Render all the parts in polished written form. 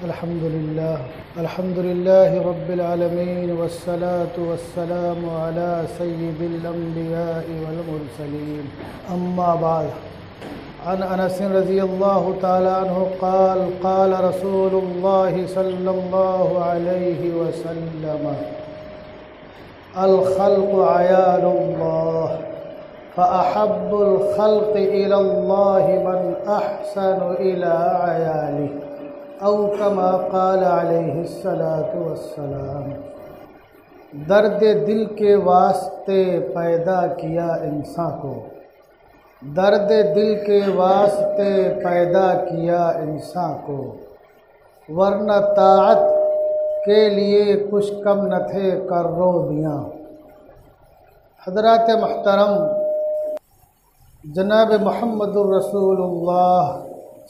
الحمد لله رب العالمين والصلاة والسلام على سيد الأنبياء والمرسلين أما بعد عن أنس رضي الله تعالى عنه قال قال رسول الله صلى الله عليه وسلم الخلق عيال الله فأحب الخلق إلى الله من أحسن إلى عياله او کما قال علیہ الصلاۃ والسلام۔ درد دل کے واسطے پیدا کیا انسان کو، درد دل کے واسطے پیدا کیا انسان کو، ورنہ طاعت کے لیے کچھ کم نہ تھے کرو بیاں۔ حضرات محترم، جناب محمد الرسول اللہ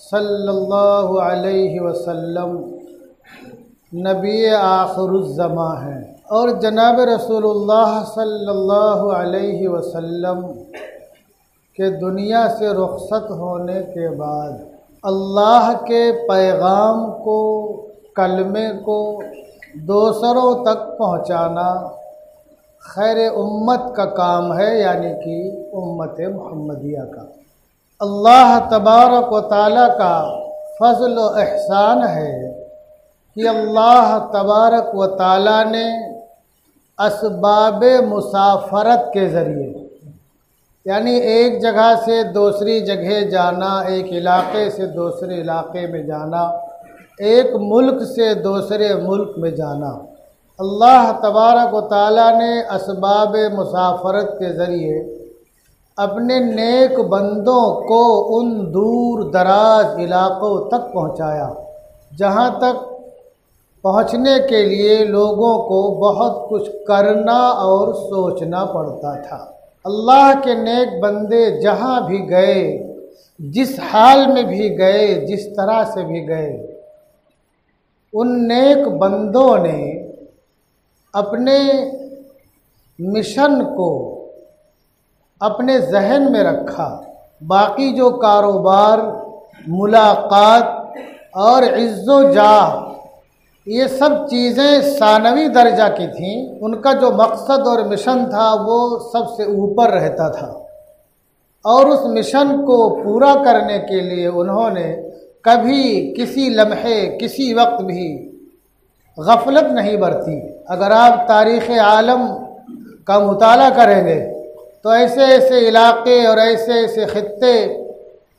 صلی اللہ علیہ وسلم نبی آخر الزماں ہیں، اور جناب رسول اللہ صلی اللہ علیہ وسلم کے دنیا سے رخصت ہونے کے بعد اللہ کے پیغام کو، کلمے کو دوسروں تک پہنچانا خیر امت کا کام ہے، یعنی کہ امت محمدیہ کا۔ اللہ تبارک و تعالیٰ کا فضل و احسان ہے کہ اللہ تبارک و تعالیٰ نے اسباب مسافرت کے ذریعے، یعنی ایک جگہ سے دوسری جگہ جانا، ایک علاقے سے دوسرے علاقے میں جانا، ایک ملک سے دوسرے ملک میں جانا، اللہ تبارک و تعالیٰ نے اسباب مسافرت کے ذریعے اپنے نیک بندوں کو ان دور دراز علاقوں تک پہنچایا جہاں تک پہنچنے کے لیے لوگوں کو بہت کچھ کرنا اور سوچنا پڑتا تھا۔ اللہ کے نیک بندے جہاں بھی گئے، جس حال میں بھی گئے، جس طرح سے بھی گئے، ان نیک بندوں نے اپنے مشن کو اپنے ذہن میں رکھا۔ باقی جو کاروبار، ملاقات اور عز و جاہ، یہ سب چیزیں ثانوی درجہ کی تھیں، ان کا جو مقصد اور مشن تھا وہ سب سے اوپر رہتا تھا، اور اس مشن کو پورا کرنے کے لیے انہوں نے کبھی کسی لمحے، کسی وقت بھی غفلت نہیں برتی۔ اگر آپ تاریخ عالم کا مطالعہ کریں گے تو ایسے ایسے علاقے اور ایسے ایسے خطے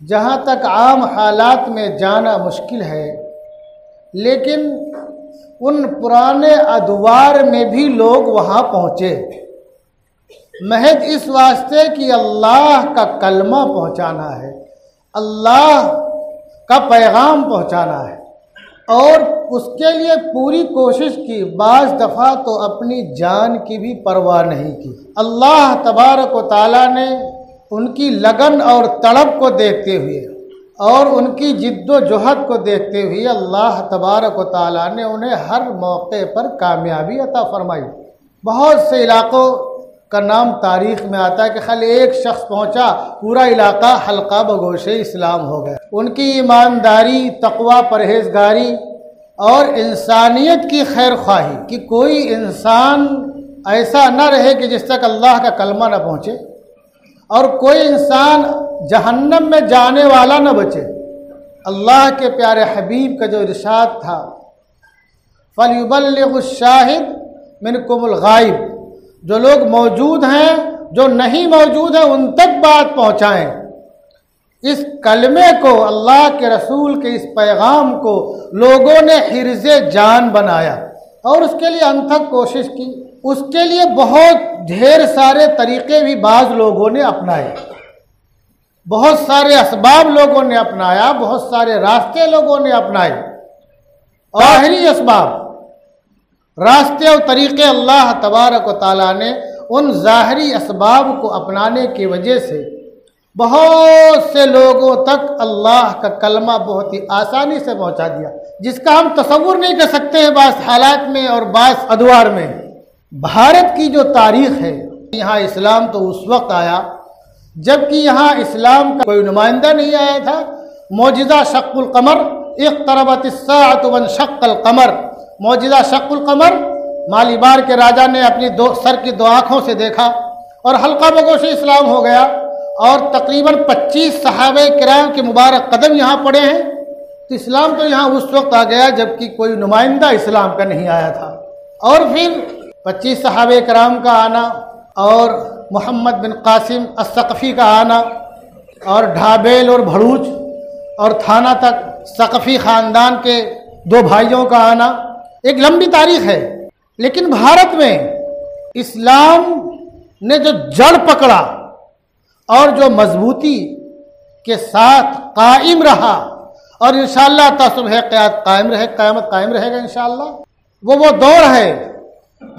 جہاں تک عام حالات میں جانا مشکل ہے، لیکن ان پرانے ادوار میں بھی لوگ وہاں پہنچے، محض اس واسطے کہ اللہ کا کلمہ پہنچانا ہے، اللہ کا پیغام پہنچانا ہے، اور اس کے لیے پوری کوشش کی۔ بعض دفعہ تو اپنی جان کی بھی پرواہ نہیں کی۔ اللہ تبارک و تعالیٰ نے ان کی لگن اور تڑپ کو دیکھتے ہوئے اور ان کی جد و جہد کو دیکھتے ہوئے اللہ تبارک و تعالیٰ نے انہیں ہر موقع پر کامیابی عطا فرمائی۔ بہت سے علاقوں کا نام تاریخ میں آتا ہے کہ خالی ایک شخص پہنچا، پورا علاقہ حلقہ بگوش اسلام ہو گیا۔ ان کی ایمانداری، تقوی، پرہیزگاری اور انسانیت کی خیر خواہی کہ کوئی انسان ایسا نہ رہے کہ جس تک اللہ کا کلمہ نہ پہنچے، اور کوئی انسان جہنم میں جانے والا نہ بچے۔ اللہ کے پیارے حبیب کا جو ارشاد تھا، فَلْيُبَلِّغُ الشَّاهِدُ مِنْكُمُ الْغَائِبَ، جو لوگ موجود ہیں، جو نہیں موجود ہیں، ان تک بات پہنچائیں۔ اس کلمے کو، اللہ کے رسول کے اس پیغام کو لوگوں نے حرز جان بنایا اور اس کے لیے انتھک کوشش کی۔ اس کے لیے بہت ڈھیر سارے طریقے بھی بعض لوگوں نے اپنائے، بہت سارے اسباب لوگوں نے اپنایا، بہت سارے راستے لوگوں نے اپنائے۔ ظاہری اسباب، راستے اور طریقے اللہ تبارک و تعالیٰ نے ان ظاہری اسباب کو اپنانے کی وجہ سے بہت سے لوگوں تک اللہ کا کلمہ بہت ہی آسانی سے پہنچا دیا، جس کا ہم تصور نہیں کر سکتے ہیں بعض حالات میں اور بعض ادوار میں۔ بھارت کی جو تاریخ ہے، یہاں اسلام تو اس وقت آیا جبکہ یہاں اسلام کا کوئی نمائندہ نہیں آیا تھا۔ معجزہ شق القمر اقتربت الساعۃ وانشق القمر، معجزہ شق القمر، مالیبار کے راجا نے اپنی سر کی دو آنکھوں سے دیکھا اور حلقہ بگوش اسلام ہو گیا، اور تقریباً 25 صحابہ کرام کے مبارک قدم یہاں پڑے ہیں۔ تو اسلام تو یہاں اس وقت آ گیا جب کہ کوئی نمائندہ اسلام کا نہیں آیا تھا، اور پھر 25 صحابہ کرام کا آنا اور محمد بن قاسم الثقفی کا آنا اور ڈھابیل اور بھڑوچ اور تھانہ تک ثقفی خاندان کے 2 بھائیوں کا آنا ایک لمبی تاریخ ہے۔ لیکن بھارت میں اسلام نے جو جڑ پکڑا اور جو مضبوطی کے ساتھ قائم رہا، اور انشاءاللہ تا صبح قیامت قائم رہے گا انشاءاللہ، وہ دور ہے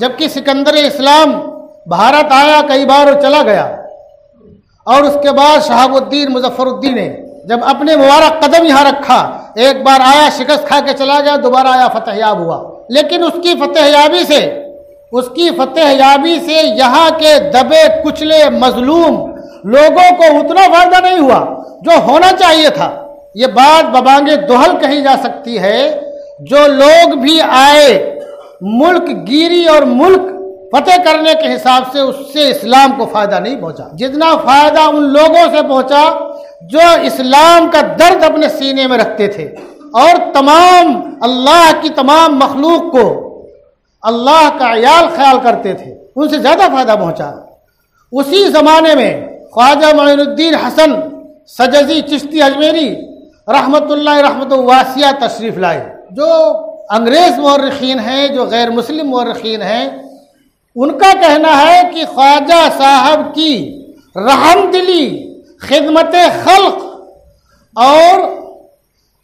جب کہ سکندر اسلام بھارت آیا کئی بار اور چلا گیا، اور اس کے بعد شہاب الدین مظفر الدین نے جب اپنے مبارک قدم یہاں رکھا، ایک بار آیا شکست کھا کے چلا گیا، دوبارہ آیا فتح یاب ہوا، لیکن اس کی فتح یابی سے یہاں کے دبے کچلے مظلوم لوگوں کو اتنا فائدہ نہیں ہوا جو ہونا چاہیے تھا۔ یہ بات ببانگ دہل کہی جا سکتی ہے، جو لوگ بھی آئے ملک گیری اور ملک فتح کرنے کے حساب سے اس سے اسلام کو فائدہ نہیں پہنچا، جتنا فائدہ ان لوگوں سے پہنچا جو اسلام کا درد اپنے سینے میں رکھتے تھے اور تمام اللہ کی تمام مخلوق کو اللہ کا عیال خیال کرتے تھے، ان سے زیادہ فائدہ پہنچا۔ اسی زمانے میں خواجہ معین الدین حسن سجزی چشتی اجمیری رحمت اللہ رحمت واسعہ تشریف لائے، جو انگریز مورخین ہیں، جو غیر مسلم مورخین ہیں، ان کا کہنا ہے کہ خواجہ صاحب کی رحم دلی، خدمت خلق اور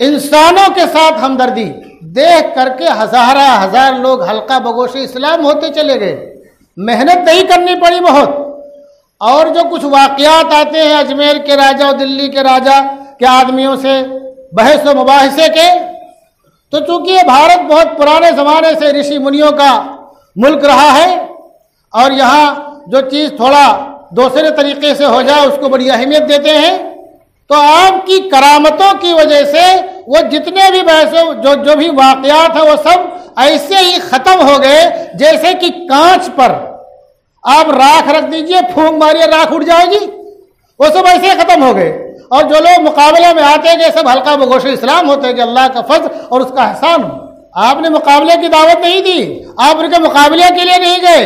انسانوں کے ساتھ ہمدردی دیکھ کر کے ہزار لوگ حلقہ بگوش اسلام ہوتے چلے گئے۔ محنت نہیں کرنی پڑی بہت، اور جو کچھ واقعات آتے ہیں اجمیر کے راجہ اور دلی کے راجہ کے آدمیوں سے بحث و مباحثے کے، تو چونکہ یہ بھارت بہت پرانے زمانے سے رشی منیوں کا ملک رہا ہے، اور یہاں جو چیز تھوڑا دوسرے طریقے سے ہو جائے اس کو بڑی اہمیت دیتے ہیں، تو آپ کی کرامتوں کی وجہ سے وہ جتنے بھی جو بھی واقعات ہیں وہ سب ایسے ہی ختم ہو گئے جیسے کہ کانچ پر آپ راکھ رکھ دیجئے، پھونک ماریے راکھ اڑ جائے گی، وہ سب ایسے ہی ختم ہو گئے۔ اور جو لوگ مقابلے میں آتے ہیں سب حلقہ بگوش اسلام ہوتے ہیں کہ اللہ کا فضل اور اس کا احسان ہو۔ آپ نے مقابلے کی دعوت نہیں دی، آپ ان کے مقابلے کے لیے نہیں گئے،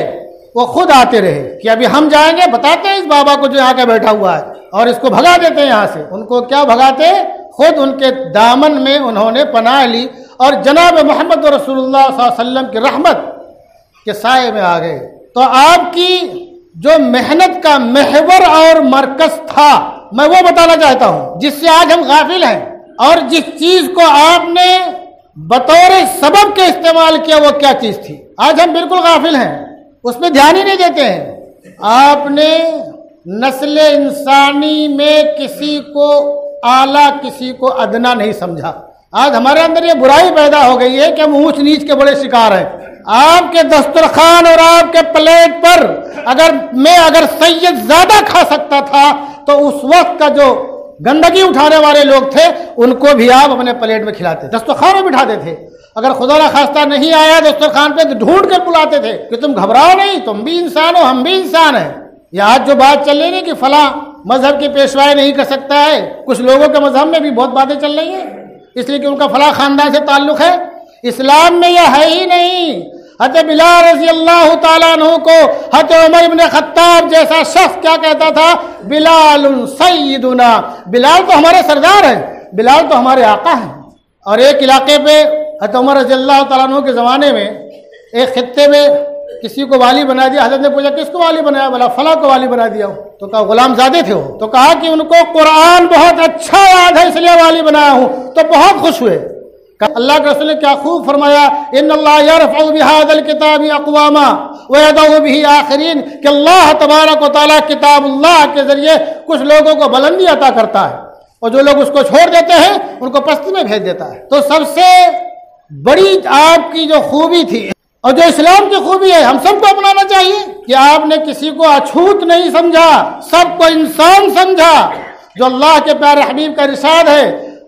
وہ خود آتے رہے کہ ابھی ہم جائیں گے، بتاتے ہیں اس بابا کو جو یہاں کے بیٹھا ہوا ہے، اور اس کو بھگا دیتے ہیں یہاں سے۔ ان کو کیا بھگاتے؟ خود ان کے دامن میں انہوں نے پناہ لی اور جناب محمد رسول اللہ صلی اللہ علیہ وسلم کی رحمت کے سائے میں آ گئے۔ تو آپ کی جو محنت کا محور اور مرکز تھا، میں وہ بتانا چاہتا ہوں جس سے آج ہم غافل ہیں، اور جس چیز کو آپ نے بطور سبب کے استعمال کیا وہ کیا چیز تھی، آج ہم بالکل غافل ہیں، اس پہ دھیان ہی نہیں دیتے ہیں۔ آپ نے نسل انسانی میں کسی کو اعلیٰ کسی کو ادنا نہیں سمجھا۔ آج ہمارے اندر یہ برائی پیدا ہو گئی ہے کہ ہم اونچ نیچ کے بڑے شکار ہیں۔ آپ کے دسترخوان اور آپ کے پلیٹ پر اگر سید زیادہ کھا سکتا تھا تو اس وقت کا جو گندگی اٹھانے والے لوگ تھے ان کو بھی آپ اپنے پلیٹ میں کھلاتے، دسترخوان میں بٹھاتے تھے۔ اگر خدا نخواستہ نہیں آیا دسترخوان پہ تو ڈھونڈ کر بلاتے تھے کہ تم گھبراؤ نہیں، تم بھی انسان ہو، ہم بھی انسان ہیں۔ یہ آج جو بات چل رہی ہے کہ فلاں مذہب کی پیشوائی نہیں کر سکتا ہے، کچھ لوگوں کے مذہب میں بھی بہت باتیں چل رہی ہیں اس لیے کہ ان کا فلاں خاندان سے تعلق ہے، اسلام میں یہ ہے ہی نہیں۔ حضرت بلال رضی اللہ تعالیٰ عنہ کو حضرت عمر بن خطاب جیسا شخص کیا کہتا تھا؟ بلال سیدنا، بلال تو ہمارے سردار ہیں، بلال تو ہمارے آقا ہیں۔ اور ایک علاقے پہ حضرت عمر رضی اللہ تعالیٰ عنہ کے زمانے میں ایک خطے میں کسی کو والی بنا دیا۔ حضرت نے پوچھا کس کو والی بنایا؟ بولا فلاں کو والی بنا دیا ہو۔ تو کہا غلام زادے تھے وہ، تو کہا کہ ان کو قرآن بہت اچھا یاد ہے اس لیے والی بنایا ہوں، تو بہت خوش ہوئے۔ اللہ کے رسول نے کیا خوب فرمایا، ان اللہ یرفع بهذا الكتاب اقواما ويضع به آخرین، کہ اللہ تبارک و تعالیٰ کتاب اللہ کے ذریعے کچھ لوگوں کو بلندی عطا کرتا ہے اور جو لوگ اس کو چھوڑ دیتے ہیں ان کو پستی میں بھیج دیتا ہے۔ تو سب سے بڑی آپ کی جو خوبی تھی اور جو اسلام کی خوبی ہے ہم سب کو اپنانا چاہیے کہ آپ نے کسی کو اچھوت نہیں سمجھا، سب کو انسان سمجھا۔ جو اللہ کے پیارے حبیب کا ارشاد ہے،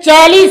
40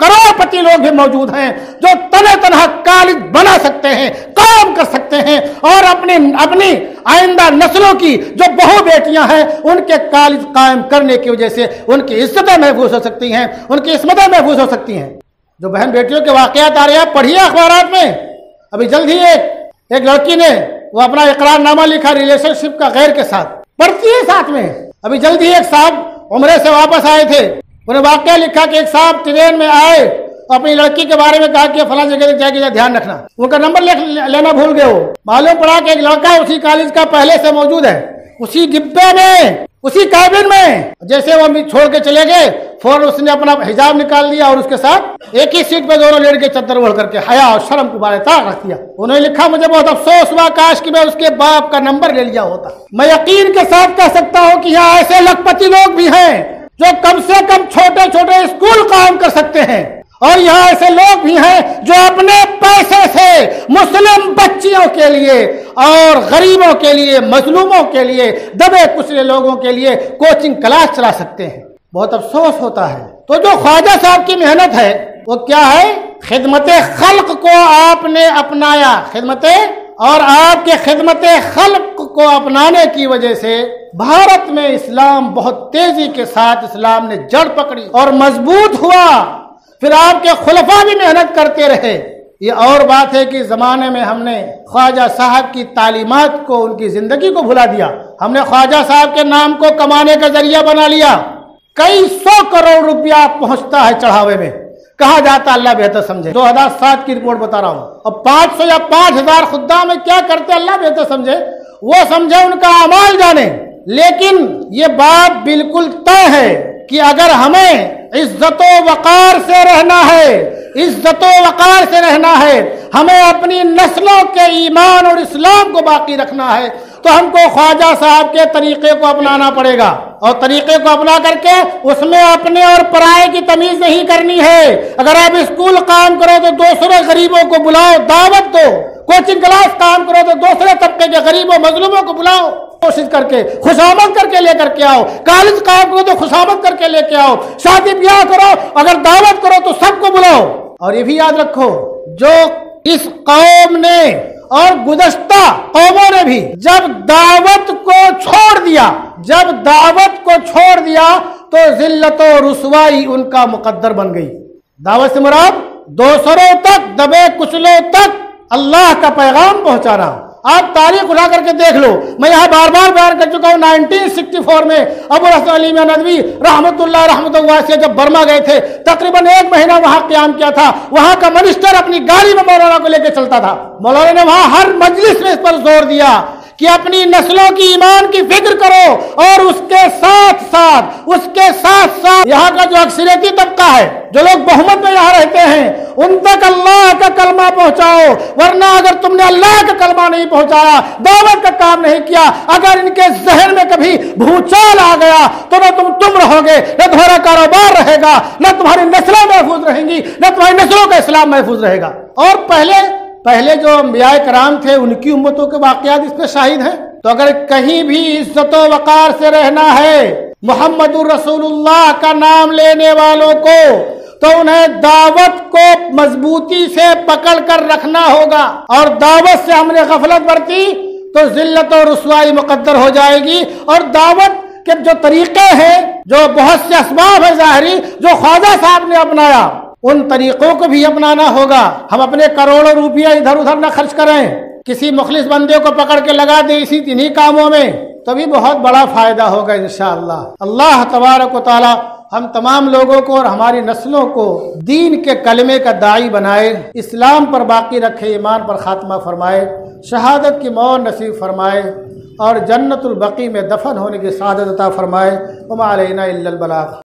کروڑپتی لوگ بھی موجود ہیں جو تنہا کالج بنا سکتے ہیں، کام کر سکتے ہیں، اور اپنی آئندہ نسلوں کی جو بہو بیٹیاں ہیں ان کے کالج قائم کرنے کی وجہ سے ان کی عزتیں محفوظ ہو سکتی ہیں، ان کی عصمتیں محفوظ ہو سکتی ہیں۔ جو بہن بیٹیوں کے واقعات آ رہے ہیں پڑھیے اخبارات میں۔ ابھی جلد ہی ایک لڑکی نے وہ اپنا اقرار نامہ لکھا ریلیشن شپ کا غیر کے ساتھ، پڑھتی ہے ساتھ میں۔ ابھی جلد ہی ایک صاحب عمرے سے واپس آئے تھے، انہیں واقعہ لکھا کہ ایک صاحب ٹرین میں آئے، اپنی لڑکی کے بارے میں کہا کہ فلاں جگہ تک جائے گی، دھیان رکھنا، ان کا نمبر لینا بھول گئے۔ وہ معلوم پڑا کہ ایک لڑکا اسی کالج کا پہلے سے موجود ہے، اسی ڈبے میں، اسی کیبن میں۔ جیسے وہ چھوڑ کے چلے گئے فوراً اس نے اپنا حجاب نکال لیا اور اس کے ساتھ ایک ہی سیٹ پہ دونوں لیٹ کے چادر اوڑھ کر کے حیا اور شرم کو بارے طاق رکھ دیا۔ انہوں نے لکھا مجھے بہت افسوس ہوا، کاش کہ میں اس کے باپ کا نمبر لے لیا ہوتا۔ میں یقین کے ساتھ کہہ سکتا ہوں کہ یہاں ایسے لکھپتی لوگ بھی ہیں جو کم سے کم چھوٹے چھوٹے اسکول قائم کر سکتے ہیں، اور یہاں ایسے لوگ بھی ہیں جو اپنے پیسے سے مسلم بچیوں کے لیے اور غریبوں کے لیے، مظلوموں کے لیے، دبے کچلے لوگوں کے لیے کوچنگ کلاس چلا سکتے ہیں۔ بہت افسوس ہوتا ہے۔ تو جو خواجہ صاحب کی محنت ہے وہ کیا ہے؟ خدمت خلق کو آپ نے اپنایا، اور آپ کے خدمت خلق کو اپنانے کی وجہ سے بھارت میں اسلام بہت تیزی کے ساتھ اسلام نے جڑ پکڑی اور مضبوط ہوا۔ پھر آپ کے خلفاء بھی محنت کرتے رہے۔ یہ اور بات ہے کہ زمانے میں ہم نے خواجہ صاحب کی تعلیمات کو، ان کی زندگی کو بھلا دیا۔ ہم نے خواجہ صاحب کے نام کو کمانے کا ذریعہ بنا لیا۔ کئی 100 کروڑ روپیہ پہنچتا ہے چڑھاوے میں، کہا جاتا اللہ بہتر سمجھے۔ 2007 کی رپورٹ بتا رہا ہوں، اور 500 یا 5000 خدام میں کیا کرتے اللہ بہتر سمجھے، وہ سمجھے، ان کا اعمال جانے۔ لیکن یہ بات بالکل طے ہے کہ اگر ہمیں عزت و وقار سے رہنا ہے، عزت و وقار سے رہنا ہے، ہمیں اپنی نسلوں کے ایمان اور اسلام کو باقی رکھنا ہے، تو ہم کو خواجہ صاحب کے طریقے کو اپنانا پڑے گا، اور طریقے کو اپنا کر کے اس میں اپنے اور پرائے کی تمیز نہیں کرنی ہے۔ اگر آپ اسکول قائم کرو تو دوسرے غریبوں کو بلاؤ، دعوت دو۔ کوچنگ کلاس قائم کرو تو دوسرے طبقے کے غریبوں مظلوموں کو بلاؤ، کوشش کر کے خوشامد کر کے لے کر کے آؤ۔ کالج قائم کرو تو خوشامد کر کے لے کے آؤ۔ شادی بیاہ کرو، اگر دعوت کرو تو سب کو بلاؤ۔ اور یہ بھی یاد رکھو، جو اس قوم نے اور گزشتہ قوموں نے بھی جب دعوت کو چھوڑ دیا تو ذلت و رسوائی ان کا مقدر بن گئی۔ دعوت سے مراد دوسروں تک، دبے کچلوں تک اللہ کا پیغام پہنچانا۔ آپ تاریخ اٹھا کر کے دیکھ لو، میں یہاں بار بار بیان کر چکا ہوں، 1964 میں ابو الحسن علی میاں ندوی رحمۃ اللہ واسعہ جب برما گئے تھے، تقریباً 1 مہینہ وہاں قیام کیا تھا۔ وہاں کا منسٹر اپنی گاڑی میں مولانا کو لے کے چلتا تھا۔ مولانا نے وہاں ہر مجلس میں اس پر زور دیا کہ اپنی نسلوں کی ایمان کی فکر کرو، اور اس کے ساتھ ساتھ یہاں کا جو اکثریتی طبقہ ہے، جو لوگ بہمت میں یہاں رہتے ہیں، ان تک اللہ کا کلمہ پہنچاؤ، ورنہ اگر تم نے اللہ کا کلمہ نہیں پہنچایا، دعوت کا کام نہیں کیا، اگر ان کے ذہن میں کبھی بھوچال آ گیا تو نہ تم رہو گے، نہ تمہارا کاروبار رہے گا، نہ تمہاری نسلیں محفوظ رہیں گی، نہ تمہاری نسلوں کا اسلام محفوظ رہے گا۔ اور پہلے جو انبیاء کرام تھے ان کی امتوں کے واقعات اس پہ شاہد ہیں۔ تو اگر کہیں بھی عزت و وقار سے رہنا ہے محمد الرسول اللہ کا نام لینے والوں کو، تو انہیں دعوت کو مضبوطی سے پکڑ کر رکھنا ہوگا، اور دعوت سے ہم نے غفلت برتی تو ذلت و رسوائی مقدر ہو جائے گی۔ اور دعوت کے جو طریقے ہیں، جو بہت سے اسباب ہیں ظاہری جو خواجہ صاحب نے اپنایا، ان طریقوں کو بھی اپنانا ہوگا۔ ہم اپنے کروڑوں روپیہ ادھر ادھر نہ خرچ کریں، کسی مخلص بندے کو پکڑ کے لگا دیں انہی کاموں میں، تبھی بہت بڑا فائدہ ہوگا انشاءاللہ۔ اللہ تبارک و تعالی ہم تمام لوگوں کو اور ہماری نسلوں کو دین کے کلمے کا داعی بنائے، اسلام پر باقی رکھے، ایمان پر خاتمہ فرمائے، شہادت کی موت نصیب فرمائے، اور جنت البقیع میں دفن ہونے کی سعادت عطا فرمائے۔ وما علینا الا البلاغ۔